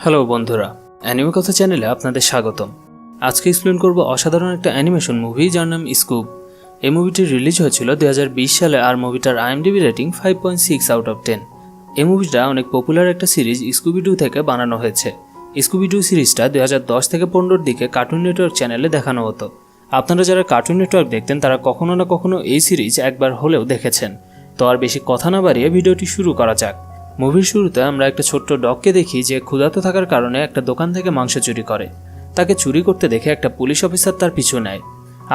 Hello বন্ধুরা, anime কথা চ্যানেলে আপনাদের স্বাগতম। আজকে এক্সপ্লেন করব অসাধারণ একটা অ্যানিমেশন মুভি যার নাম স্কুব। এই মুভিটি রিলিজ হয়েছিল 2020 সালে আর মুভিটার IMDb রেটিং 5.6 আউট অফ 10। এই মুভিটা অনেক পপুলার একটা সিরিজ স্কুবি-ডু থেকে বানানো হয়েছে। স্কুবি-ডু সিরিজটা 2010 থেকে 15-র দিকে কার্টুন নেটওয়ার্ক চ্যানেলে দেখানো হতো। আপনারা যারা কার্টুন নেটওয়ার্ক দেখতেন তারা কখনো না কখনো এই সিরিজ একবার হলেও দেখেছেন। তো আর বেশি কথা না বাড়িয়ে ভিডিওটি শুরু করা যাক। মুভির শুরুতে আমরা একটা ছোট্ট ডগকে দেখি যে ক্ষুধার্ত থাকার কারণে একটা দোকান থেকে মাংস চুরি করে। তাকে চুরি করতে দেখে একটা পুলিশ অফিসার তার পিছু নেয়,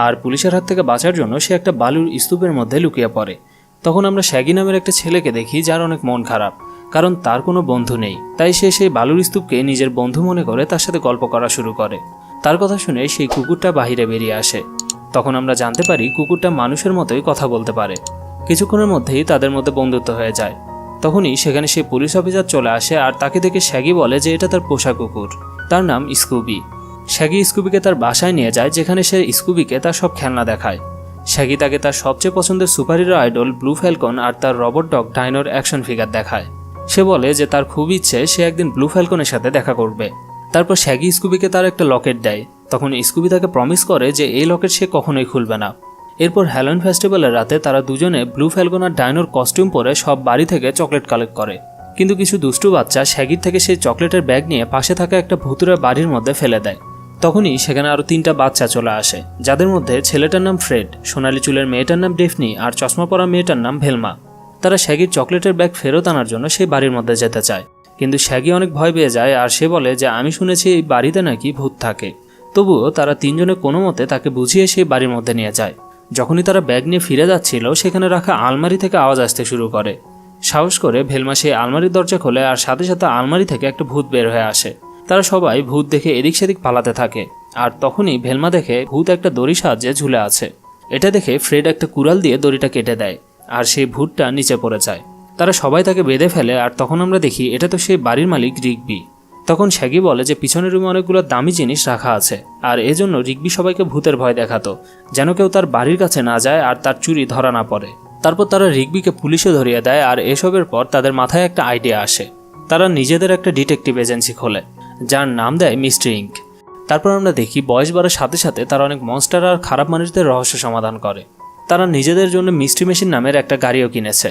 আর পুলিশের হাত থেকে বাঁচার জন্য সে একটা বালুর স্তূপের মধ্যে লুকিয়ে পড়ে। তখন আমরা শ্যাগি নামের একটা ছেলেকে দেখি যার অনেক মন খারাপ, কারণ তার কোনো বন্ধু নেই। তাই সে সেই বালুর স্তূপকে নিজের বন্ধু মনে করে তার সাথে গল্প করা শুরু করে। তার কথা শুনে সেই কুকুরটা বাহিরে বেরিয়ে আসে। তখন আমরা জানতে পারি কুকুরটা মানুষের মতোই কথা বলতে পারে। কিছুক্ষণের মধ্যেই তাদের মধ্যে বন্ধুত্ব হয়ে যায়। তখনই সেখানে সেই পুলিশ অফিসার চলে আসে আর তাকে দেখে শ্যাগি বলে যে এটা তার পোষা কুকুর, তার নাম স্কুবি। শ্যাগি স্কুবিকে তার বাসায় নিয়ে যায়, যেখানে সে স্কুবিকে তার সব খেলনা দেখায়। শ্যাগি তাকে তার সবচেয়ে পছন্দের সুপারহিরো আইডল ব্লু ফ্যালকন আর তার রবট ডগ ডাইনোর অ্যাকশন ফিগার দেখায়। সে বলে যে তার খুব ইচ্ছে সে একদিন ব্লু ফ্যালকনের সাথে দেখা করবে। তারপর শ্যাগি স্কুবিকে তার একটা লকেট দেয়। তখন স্কুবি তাকে প্রমিস করে যে এই লকেট সে কখনোই খুলবে না। এরপর হ্যালোইন ফেস্টিভ্যালের রাতে তারা দুজনে ব্লু ফ্যালকন আর ডাইনোর কস্টিউম পরে সব বাড়ি থেকে চকলেট কালেক্ট করে। কিন্তু কিছু দুষ্টু বাচ্চা শ্যাগির থেকে সেই চকলেটের ব্যাগ নিয়ে পাশে থাকা একটা ভুতুড়ে বাড়ির মধ্যে ফেলে দেয়। তখনই সেখানে আরও 3টা বাচ্চা চলে আসে, যাদের মধ্যে ছেলেটার নাম ফ্রেড, সোনালি চুলের মেয়েটার নাম ডেফনি আর চশমা পরা মেয়েটার নাম ভেলমা। তারা শ্যাগির চকলেটের ব্যাগ ফেরত আনার জন্য সেই বাড়ির মধ্যে যেতে চায়, কিন্তু শ্যাগি অনেক ভয় পেয়ে যায় আর সে বলে যে আমি শুনেছি এই বাড়িতে নাকি ভূত থাকে। তবুও তারা তিনজনে কোনো মতে তাকে বুঝিয়ে সেই বাড়ির মধ্যে নিয়ে যায়। যখনই তারা ব্যাগ নিয়ে ফিরে যাচ্ছিল সেখানে রাখা আলমারি থেকে আওয়াজ আসতে শুরু করে। সাহস করে ভেলমা সেই আলমারির দরজা খোলে আর সাথে সাথে আলমারি থেকে একটা ভূত বের হয়ে আসে। তারা সবাই ভূত দেখে এদিক সেদিক পালাতে থাকে, আর তখনই ভেলমা দেখে ভূত একটা দড়ি সাহায্যে ঝুলে আছে। এটা দেখে ফ্রেড একটা কুড়াল দিয়ে দড়িটা কেটে দেয় আর সেই ভূতটা নিচে পড়ে যায়। তারা সবাই তাকে বেঁধে ফেলে, আর তখন আমরা দেখি এটা তো সেই বাড়ির মালিক রিগবি। তখন শ্যাগি বলে যে পিছনের রুমে অনেকগুলো দামি জিনিস রাখা আছে, আর এজন্য রিগবি সবাইকে ভূতের ভয় দেখাতো, যেন কেউ তার বাড়ির কাছে না যায় আর তার চুরি ধরা না পড়ে। তারপর তারা রিগবিকে পুলিশে ধরিয়ে দেয়, আর এসবের পর তাদের মাথায় একটা আইডিয়া আসে। তারা নিজেদের একটা ডিটেকটিভ এজেন্সি খোলে, যার নাম দেয় মিস্ট্রি ইঙ্ক। তারপর আমরা দেখি বয়স বাড়ার সাথে সাথে তারা অনেক মনস্টার আর খারাপ মানুষদের রহস্য সমাধান করে। তারা নিজেদের জন্য মিস্ট্রি মেশিন নামের একটা গাড়িও কিনেছে।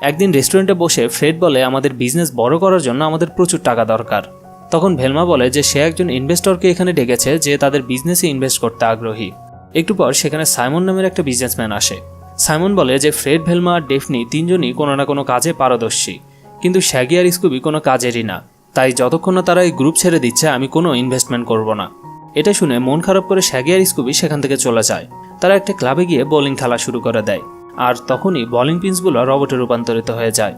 একদিন রেস্টুরেন্টে বসে ফ্রেড বলে আমাদের বিজনেস বড় করার জন্য আমাদের প্রচুর টাকা দরকার। তখন ভেলমা বলে যে সে একজন ইনভেস্টরকে এখানে ডেকেছে যে তাদের বিজনেসে ইনভেস্ট করতে আগ্রহী। একটু পর সেখানে সাইমন নামের একটা বিজনেসম্যান আসে। সাইমন বলে যে ফ্রেড, ভেলমা আর ডেফনি তিনজনই কোনো না কোনো কাজে পারদর্শী, কিন্তু শ্যাগি আর স্কুবি কোনো কাজেরই না। তাই যতক্ষণ না তারা এই গ্রুপ ছেড়ে দিচ্ছে আমি কোনো ইনভেস্টমেন্ট করব না। এটা শুনে মন খারাপ করে শ্যাগি আর স্কুবি সেখান থেকে চলে যায়। তারা একটা ক্লাবে গিয়ে বোলিং খেলা শুরু করে দেয়, আর তখনই বোলিং পিন্সগুলো রবটে রূপান্তরিত হয়ে যায়।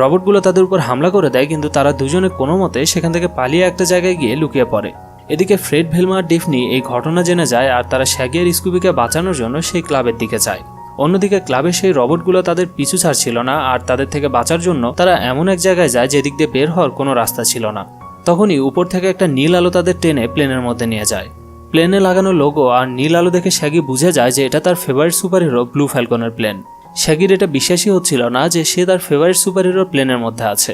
রবটগুলো তাদের উপর হামলা করে দেয়, কিন্তু তারা দুজনে কোনো মতে সেখান থেকে পালিয়ে একটা জায়গায় গিয়ে লুকিয়ে পড়ে। এদিকে ফ্রেড, ভেলমা আর ডেফনি এই ঘটনা জেনে যায়, আর তারা শ্যাগি আর স্কুবিকে বাঁচানোর জন্য সেই ক্লাবের দিকে যায়। অন্যদিকে ক্লাবের সেই রবটগুলো তাদের পিছু ছাড়ছিল না, আর তাদের থেকে বাঁচার জন্য তারা এমন এক জায়গায় যায় যেদিক দিয়ে বের হওয়ার কোনো রাস্তা ছিল না। তখনই উপর থেকে একটা নীল আলো তাদের টেনে প্লেনের মধ্যে নিয়ে যায়। প্লেনে লাগানো লোগো আর নীল আলো দেখে শ্যাগি বুঝে যায় যে এটা তার ফেভারিট সুপারহিরো ব্লু ফ্যালকনের প্লেন। শ্যাগির এটা বিশ্বাসই হচ্ছিল না যে সে তার ফেভারিট সুপারহিরো প্লেনের মধ্যে আছে।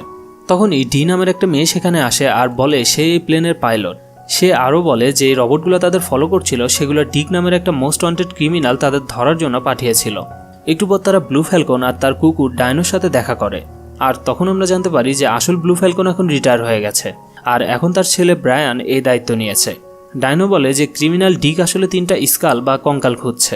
তখনই ডি নামের একটা মেয়ে সেখানে আসে আর বলে সে এই প্লেনের পাইলট। সে আরও বলে যে এই রবটগুলো তাদের ফলো করছিল সেগুলো ডিক নামের একটা মোস্ট ওয়ান্টেড ক্রিমিনাল তাদের ধরার জন্য পাঠিয়েছিল। একটু পর তারা ব্লু ফ্যালকন আর তার কুকুর ডাইনোর সাথে দেখা করে, আর তখন আমরা জানতে পারি যে আসল ব্লু ফ্যালকন এখন রিটায়ার হয়ে গেছে, আর এখন তার ছেলে ব্রায়ান এই দায়িত্ব নিয়েছে। ডাইনো বলে যে ক্রিমিনাল ডিক আসলে 3টা স্কাল বা কঙ্কাল খুঁজছে,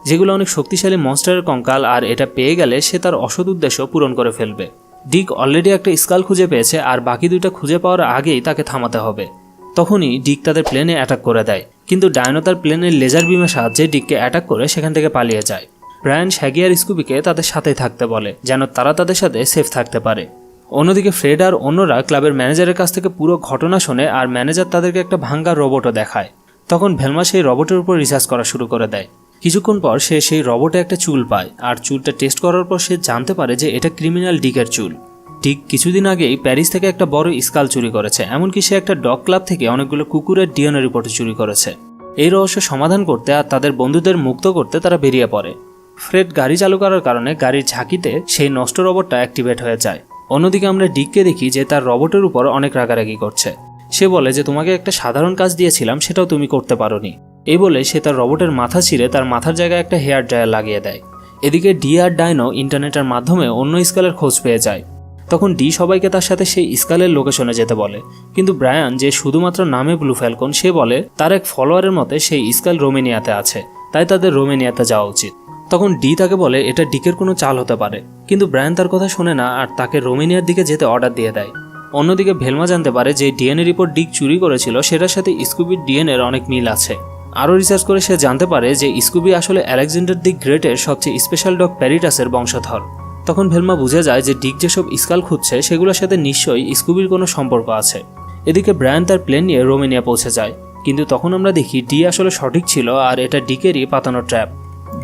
যেগুলো অনেক শক্তিশালী মনস্টারের কঙ্কাল, আর এটা পেয়ে গেলে সে তার অসৎ উদ্দেশ্য পূরণ করে ফেলবে। ডিক অলরেডি একটা স্কাল খুঁজে পেয়েছে, আর বাকি 2টা খুঁজে পাওয়ার আগেই তাকে থামাতে হবে। তখনই ডিক তাদের প্লেনে অ্যাটাক করে দেয়, কিন্তু ডাইনো তার প্লেনের লেজার বিমের সাহায্যে ডিককে অ্যাটাক করে সেখান থেকে পালিয়ে যায়। ব্রায়ান, শ্যাগি আর স্কুবিকে তাদের সাথেই থাকতে বলে, যেন তারা তাদের সাথে সেফ থাকতে পারে। অন্যদিকে ফ্রেড আর অন্যরা ক্লাবের ম্যানেজারের কাছ থেকে পুরো ঘটনা শোনে, আর ম্যানেজার তাদেরকে একটা ভাঙ্গা রোবটও দেখায়। তখন ভেলমা সেই রোবটের উপর রিসার্চ করা শুরু করে দেয়। কিছুক্ষণ পর সে সেই রোবটে একটা চুল পায়, আর চুলটা টেস্ট করার পর সে জানতে পারে যে এটা ক্রিমিনাল ডিকের চুল। ঠিক কিছুদিন আগেই প্যারিস থেকে একটা বড় স্কাল চুরি করেছে, এমনকি সে একটা ডগ ক্লাব থেকে অনেকগুলো কুকুরের ডিএনএ রিপোর্ট চুরি করেছে। এই রহস্য সমাধান করতে আর তাদের বন্ধুদের মুক্ত করতে তারা বেরিয়ে পড়ে। ফ্রেড গাড়ি চালু করার কারণে গাড়ির ঝাঁকিতে সেই নষ্ট রোবটটা অ্যাক্টিভেট হয়ে যায়। অন্যদিকে আমরা ডিককে দেখি যে তার রোবটের উপর অনেক রাগারাগি করছে। সে বলে যে তোমাকে একটা সাধারণ কাজ দিয়েছিলাম, সেটাও তুমি করতে পারোনি। এই বলে সে তার রোবটের মাথা ছিঁড়ে তার মাথার জায়গায় একটা হেয়ার ড্রায়ার লাগিয়ে দেয়। এদিকে ডি আর ডাইনো ইন্টারনেটের মাধ্যমে অন্য স্কালের খোঁজ পেয়ে যায়। তখন ডি সবাইকে তার সাথে সেই স্কালের লোকেশনে যেতে বলে, কিন্তু ব্রায়ান, যে শুধুমাত্র নামে ব্লু ফ্যালকন, সে বলে তার এক ফলোয়ারের মতে সেই স্কাল রোমেনিয়াতে আছে, তাই তাদের রোমেনিয়াতে যাওয়া উচিত। তখন ডি তাকে বলে এটা ডিকের কোনো চাল হতে পারে, কিন্তু ব্রায়ান তার কথা শোনে না আর তাকে রোমেনিয়ার দিকে যেতে অর্ডার দিয়ে দেয়। অন্যদিকে ভেলমা জানতে পারে যে ডিএনএ রিপোর্ট ডিক চুরি করেছিল সেটার সাথে স্কুবির ডিএনএর অনেক মিল আছে। আরও রিসার্চ করে সে জানতে পারে যে স্কুবি আসলে আলেকজান্ডার দি গ্রেটের সবচেয়ে স্পেশাল ডগ প্যারিটাসের বংশধর। তখন ভেলমা বুঝে যায় যে ডিক যেসব স্কাল খুঁজছে সেগুলোর সাথে নিশ্চয়ই স্কুবির কোনো সম্পর্ক আছে। এদিকে ব্রায়ান তার প্লেন নিয়ে রোমেনিয়া পৌঁছে যায়, কিন্তু তখন আমরা দেখি ডি আসলে সঠিক ছিল আর এটা ডিকেরই পাতানো ট্র্যাপ।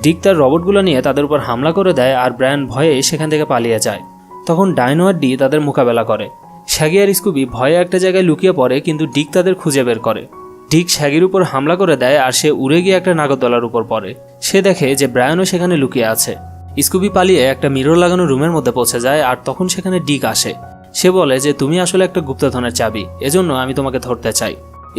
ডিক তার রবটগুলো নিয়ে তাদের উপর হামলা করে দেয় আর ব্রায়ান ভয়ে সেখান থেকে পালিয়ে যায়। তখন ডাইনো আর ডি তাদের মোকাবেলা করে। শ্যাগি আর স্কুবি ভয়ে একটা জায়গায় লুকিয়ে পড়ে, কিন্তু ডিক তাদের খুঁজে বের করে। ডিক শ্যাগির উপর হামলা করে দেয় আর সে উড়ে গিয়ে একটা নাগরদোলার উপর পড়ে। সে দেখে যে ব্রায়ানও সেখানে লুকিয়ে আছে। স্কুবি পালিয়ে একটা মিরর লাগানো রুমের মধ্যে পৌঁছে যায় আর তখন সেখানে ডিক আসে। সে বলে যে তুমি আসলে একটা গুপ্তধনের চাবি, এজন্য আমি তোমাকে ধরতে চাই।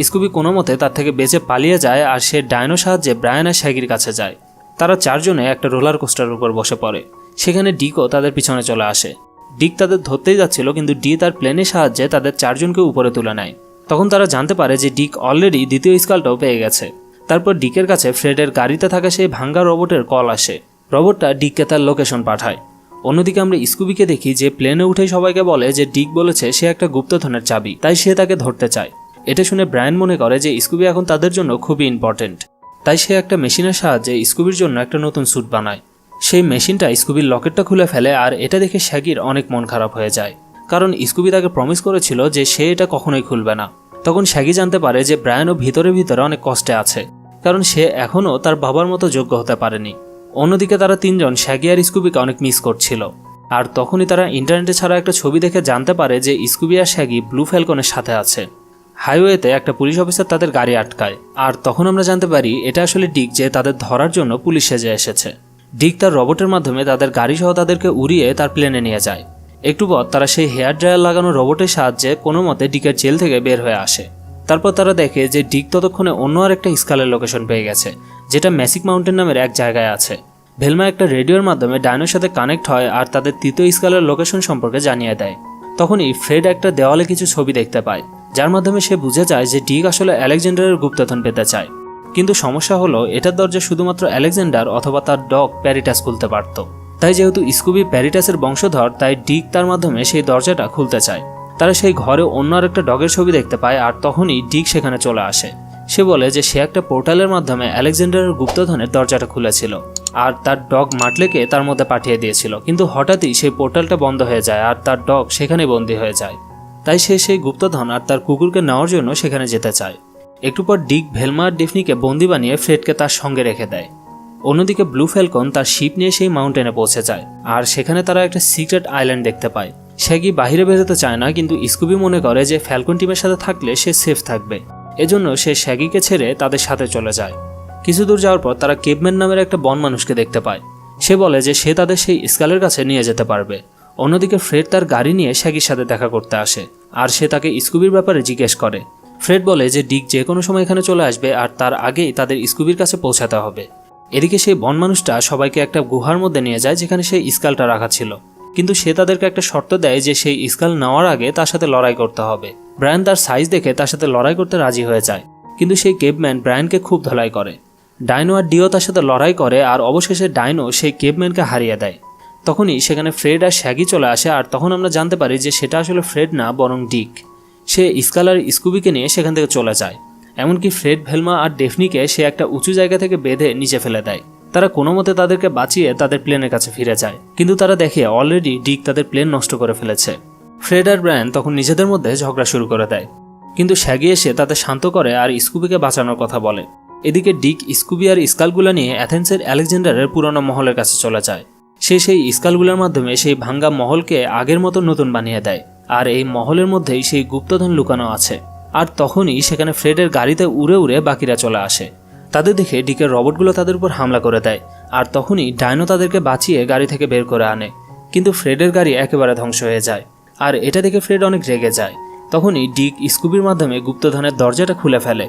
স্কুবি কোনো মতে তার থেকে বেঁচে পালিয়ে যায় আর সে ডাইনোর সাহায্যে ব্রায়ান আর শ্যাগির কাছে যায়। তারা চারজনে একটা রোলার কোস্টারের উপর বসে পড়ে। সেখানে ডিকও তাদের পিছনে চলে আসে। ডিক তাদের ধরতেই যাচ্ছিল, কিন্তু ডি তার প্লেনের সাহায্যে তাদের চারজনকে উপরে তুলে নেয়। তখন তারা জানতে পারে যে ডিক অলরেডি দ্বিতীয় স্কালটাও পেয়ে গেছে। তারপর ডিকের কাছে ফ্রেডের গাড়িতে থাকা সেই ভাঙ্গা রোবটের কল আসে। রোবটটা ডিককে তার লোকেশন পাঠায়। অন্যদিকে আমরা স্কুবিকে দেখি যে প্লেনে উঠেই সবাইকে বলে যে ডিক বলেছে সে একটা গুপ্তধনের চাবি, তাই সে তাকে ধরতে চায়। এটা শুনে ব্রায়ান মনে করে যে স্কুবি এখন তাদের জন্য খুবই ইম্পর্টেন্ট, তাই সে একটা মেশিনের সাহায্যে স্কুবির জন্য একটা নতুন স্যুট বানায়। সেই মেশিনটা স্কুবির লকেটটা খুলে ফেলে আর এটা দেখে শ্যাগির অনেক মন খারাপ হয়ে যায়, কারণ স্কুবি তাকে প্রমিস করেছিল যে সে এটা কখনোই খুলবে না। তখন শ্যাগি জানতে পারে যে ব্রায়ানও ভিতরে ভিতরে অনেক কষ্টে আছে, কারণ সে এখনও তার বাবার মতো যোগ্য হতে পারেনি। অন্যদিকে তারা তিনজন শ্যাগি আর স্কুবিকে অনেক মিস করছিল। আর তখনই তারা ইন্টারনেটে ছাড়া একটা ছবি দেখে জানতে পারে যে স্কুবি আর শ্যাগি ব্লু ফ্যালকনের সাথে আছে। হাইওয়েতে একটা পুলিশ অফিসার তাদের গাড়ি আটকায়, আর তখন আমরা জানতে পারি এটা আসলে ডিক, যে তাদের ধরার জন্য পুলিশ সেজে এসেছে। ডিক তার রোবটের মাধ্যমে তাদের গাড়ি সহ তাদেরকে উড়িয়ে তার প্লেনে নিয়ে যায়। একটু পর তারা সেই হেয়ার ড্রায়ার লাগানো রোবটের সাহায্যে কোনো মতে ডিকের জেল থেকে বের হয়ে আসে। তারপর তারা দেখে যে ডিক ততক্ষণে অন্য আরেকটা স্কালের লোকেশন পেয়ে গেছে, যেটা ম্যাসিক মাউন্টেন নামের এক জায়গায় আছে। ভেলমা একটা রেডিওর মাধ্যমে ডাইনোর সাথে কানেক্ট হয় আর তাদের তৃতীয় স্কালের লোকেশন সম্পর্কে জানিয়ে দেয়। তখনই ফ্রেড একটা দেওয়ালে কিছু ছবি দেখতে পায়, যার মাধ্যমে সে বুঝে যায় যে ডিক আসলে আলেকজান্ডারের গুপ্তধন পেতে চায়। কিন্তু সমস্যা হলো এটার দরজা শুধুমাত্র আলেকজান্ডার অথবা তার ডগ প্যারিটাস খুলতে পারত। তাই যেহেতু স্কুবি প্যারিটাসের বংশধর, তাই ডিক তার মাধ্যমে সেই দরজাটা খুলতে চায়। তারা সেই ঘরে অন্য আরেকটা ডগের ছবি দেখতে পায় আর তখনই ডিক সেখানে চলে আসে। সে বলে যে সে একটা পোর্টালের মাধ্যমে আলেকজান্ডারের গুপ্তধনের দরজাটা খুলেছিল আর তার ডগ মাটলেকে তার মধ্যে পাঠিয়ে দিয়েছিল, কিন্তু হঠাৎই সেই পোর্টালটা বন্ধ হয়ে যায় আর তার ডগ সেখানে বন্দী হয়ে যায়। তাই সে সেই গুপ্তধন আর তার কুকুরকে নেওয়ার জন্য সেখানে যেতে চায়। একটু পর ডিক ভেলমা আর ডেফনিকে বন্দি বানিয়ে ফ্রেডকে তার সঙ্গে রেখে দেয়। অন্যদিকে ব্লু ফ্যালকন তার শিপ নিয়ে সেই মাউন্টেনে পৌঁছে যায় আর সেখানে তারা একটা সিক্রেট আইল্যান্ড দেখতে পায়। শ্যাগি বাহিরে বেরোতে চায় না, কিন্তু স্কুবি মনে করে যে ফ্যালকন টিমের সাথে থাকলে সে সেফ থাকবে, এজন্য সে শ্যাগিকে ছেড়ে তাদের সাথে চলে যায়। কিছু দূর যাওয়ার পর তারা কেভম্যান নামের একটা বন মানুষকে দেখতে পায়। সে বলে যে সে তাদের সেই স্কালের কাছে নিয়ে যেতে পারবে। অন্যদিকে ফ্রেড তার গাড়ি নিয়ে শ্যাগির সাথে দেখা করতে আসে আর সে তাকে স্কুবির ব্যাপারে জিজ্ঞেস করে। ফ্রেড বলে যে ডিক যে কোনো সময় এখানে চলে আসবে আর তার আগেই তাদের স্কুবির কাছে পৌঁছাতে হবে। এদিকে সেই বন মানুষটা সবাইকে একটা গুহার মধ্যে নিয়ে যায় যেখানে সেই স্কালটা রাখা ছিল, কিন্তু সে তাদেরকে একটা শর্ত দেয় যে সেই স্কাল নেওয়ার আগে তার সাথে লড়াই করতে হবে। ব্রায়ান তার সাইজ দেখে তার সাথে লড়াই করতে রাজি হয়ে যায়, কিন্তু সেই কেভম্যান ব্রায়ানকে খুব ধলাই করে। ডাইনো আর ডিও তার সাথে লড়াই করে আর অবশেষে ডাইনো সেই কেভম্যানকে হারিয়ে দেয়। তখনই সেখানে ফ্রেড আর শ্যাগি চলে আসে আর তখন আমরা জানতে পারি যে সেটা আসলে ফ্রেড না, বরং ডিক। সে স্কাল আর স্কুবিকে নিয়ে সেখান থেকে চলে যায়। এমনকি ফ্রেড, ভেলমা আর ডেফনিকে সে একটা উঁচু জায়গা থেকে বেঁধে নিচে ফেলে দেয়। তারা কোনো মতে তাদেরকে বাঁচিয়ে তাদের প্লেনের কাছে ফিরে যায়, কিন্তু তারা দেখে অলরেডি ডিক তাদের প্লেন নষ্ট করে ফেলেছে। ফ্রেড আর ব্রায়ান তখন নিজেদের মধ্যে ঝগড়া শুরু করে দেয়, কিন্তু শ্যাগি এসে তাদের শান্ত করে আর স্কুবিকে বাঁচানোর কথা বলে। এদিকে ডিক স্কুবি আর স্কালগুলা নিয়ে অ্যাথেন্সের আলেকজান্ডারের পুরনো মহলের কাছে চলে যায়। সে সেই স্কালগুলোর মাধ্যমে সেই ভাঙ্গা মহলকে আগের মতো নতুন বানিয়ে দেয়, আর এই মহলের মধ্যেই সেই গুপ্তধন লুকানো আছে। আর তখনই সেখানে ফ্রেডের গাড়িতে উড়ে উড়ে বাকিরা চলে আসে। তাদের দেখে ডিকের রবটগুলো তাদের উপর হামলা করে দেয়, আর তখনই ডাইনো তাদেরকে বাঁচিয়ে গাড়ি থেকে বের করে আনে। কিন্তু ফ্রেডের গাড়ি একেবারে ধ্বংস হয়ে যায়, আর এটা দেখে ফ্রেড অনেক রেগে যায়। তখনই ডিক স্কুবির মাধ্যমে গুপ্তধনের দরজাটা খুলে ফেলে।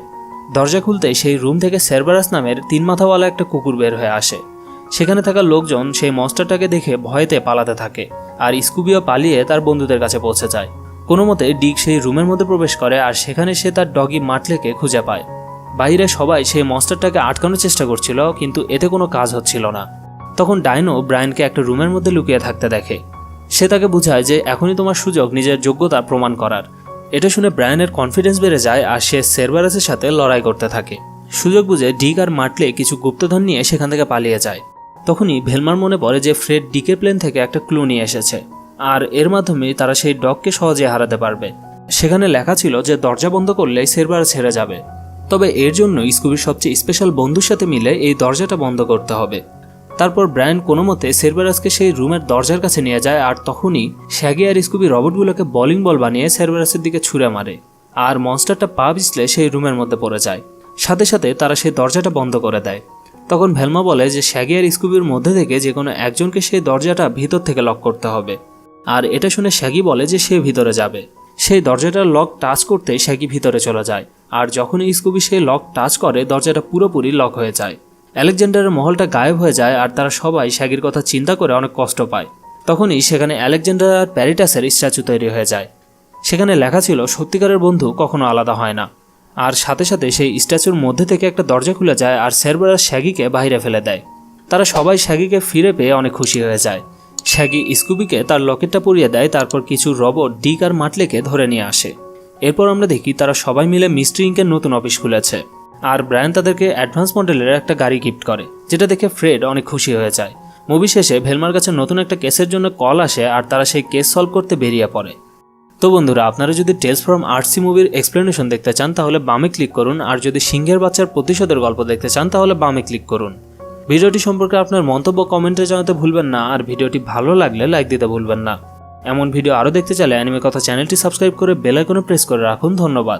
দরজা খুলতেই সেই রুম থেকে সেরবারাস নামের 3 মাথাওয়ালা একটা কুকুর বের হয়ে আসে। সেখানে থাকা লোকজন সেই মনস্টারটাকে দেখে ভয়েতে পালাতে থাকে, আর স্কুবিও পালিয়ে তার বন্ধুদের কাছে পৌঁছে যায়। কোনো মতে ডিক সেই রুমের মধ্যে প্রবেশ করে আর সেখানে সে তার ডগি মার্টলেকে খুঁজে পায়। বাইরে সবাই সেই মনস্টারটাকে আটকানোর চেষ্টা করছিল, কিন্তু এতে কোনো কাজ হচ্ছিল না। তখন ডাইনো ব্রায়ানকে একটা রুমের মধ্যে লুকিয়ে থাকতে দেখে। সে তাকে বোঝায় যে এখনই তোমার সুযোগ নিজের যোগ্যতা প্রমাণ করার। এটা শুনে ব্রায়ানের কনফিডেন্স বেড়ে যায় আর সে সেরবারাসের সাথে লড়াই করতে থাকে। সুযোগ বুঝে ডিক আর মার্টলে কিছু গুপ্তধন নিয়ে সেখান থেকে পালিয়ে যায়। তখনই ভেলমার মনে পড়ে যে ফ্রেড ডিকের প্লেন থেকে একটা ক্লু নিয়ে এসেছে, আর এর মাধ্যমে তারা সেই ডগকে সহজে হারাতে পারবে। সেখানে লেখা ছিল যে দরজা বন্ধ করলেই সেরবারাস ছেড়ে যাবে। তবে এর জন্য স্কুবির সবচেয়ে স্পেশাল বন্ধুর সাথে মিলে এই দরজাটা বন্ধ করতে হবে। তারপর ব্রায়ান কোনো মতে সেরবারাসকে সেই রুমের দরজার কাছে নিয়ে যায়, আর তখনই শ্যাগি আর স্কুবি রবটগুলোকে বলিং বল বানিয়ে সেরবারাসের দিকে ছুঁড়ে মারে, আর মনস্টারটা পা পিছলে সেই রুমের মধ্যে পড়ে যায়। সাথে সাথে তারা সেই দরজাটা বন্ধ করে দেয়। তখন ভেলমা বলে যে শ্যাগি আর স্কুবির মধ্যে থেকে যে কোনো একজনকে সেই দরজাটা ভিতর থেকে লক করতে হবে। আর এটা শুনে শ্যাগি বলে যে সে ভিতরে যাবে। সেই দরজাটার লক টাচ করতেই শ্যাগি ভিতরে চলে যায়, আর যখনই স্কুবি সেই লক টাচ করে দরজাটা পুরোপুরি লক হয়ে যায়। আলেকজান্ডারের মহলটা গায়েব হয়ে যায় আর তারা সবাই শ্যাগির কথা চিন্তা করে অনেক কষ্ট পায়। তখনই সেখানে আলেকজান্ডার আর প্যারিটাসের স্ট্যাচু তৈরি হয়ে যায়। সেখানে লেখা ছিল সত্যিকারের বন্ধু কখনো আলাদা হয় না। আর সাথে সাথে সেই স্ট্যাচুর মধ্যে থেকে একটা দরজা খুলে যায় আর সেরবারাস শ্যাগিকে বাইরে ফেলে দেয়। তারা সবাই শ্যাগিকে ফিরে পেয়ে অনেক খুশি হয়ে যায়। শ্যাগি স্কুবিকে তার লকেটটা পরিয়ে দেয়, তারপর কিছু রবট ডিক আর মার্টলেকে ধরে নিয়ে আসে। এরপর আমরা দেখি তারা সবাই মিলে মিস্ট্রি ইঙ্কের নতুন অফিস খুলেছে, আর ব্রায়ান তাদেরকে অ্যাডভান্স মডেলের একটা গাড়ি গিফট করে, যেটা দেখে ফ্রেড অনেক খুশি হয়ে যায়। মুভি শেষে ভেলমার কাছে নতুন একটা কেসের জন্য কল আসে আর তারা সেই কেস সলভ করতে বেরিয়ে পড়ে। তো বন্ধুরা, আপনারা যদি টেলস ফ্রম আর্টসি মুভির এক্সপ্লেনেশন দেখতে চান তাহলে বামে ক্লিক করুন, আর যদি সিংহের বাচ্চার প্রতিশোধের গল্প দেখতে চান তাহলে বামে ক্লিক করুন। ভিডিওটি সম্পর্কে আপনার মন্তব্য কমেন্টে জানাতে ভুলবেন না, আর ভিডিওটি ভালো লাগলে লাইক দিতে ভুলবেন না। এমন ভিডিও আরও দেখতে চাইলে অ্যানিমে কথা চ্যানেলটি সাবস্ক্রাইব করে বেল আইকনে প্রেস করে রাখুন। ধন্যবাদ।